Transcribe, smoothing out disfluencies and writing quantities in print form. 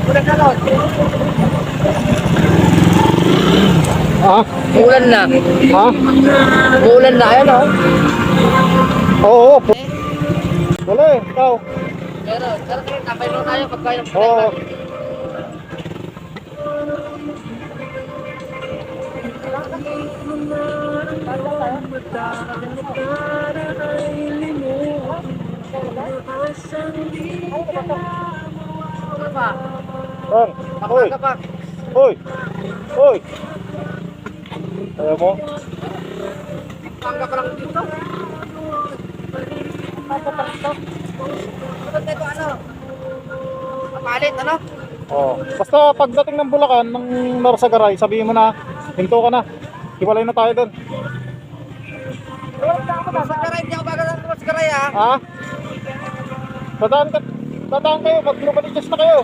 Ulan na lang. Ha? Ulan na. Ha? Ulan na, ayun o. Oo. Wala eh, ikaw. Pero, tapay lang tayo pagkaya ng Oo. Bang, hoy. Hoy. Hoy. Ayaw mo? Pangga pa lang dito. Pangga pa lang dito. Ito ano? Kapalit, ano? Oo. Basta pagdating ng Bulacan, ng Norsagaray, sabihin mo na, hinto ka na. Hiwalay na tayo doon. Masagaray, hindi ako bagal ng masagaray, ha? Ha? Dadaan kayo, mag-global na kayo.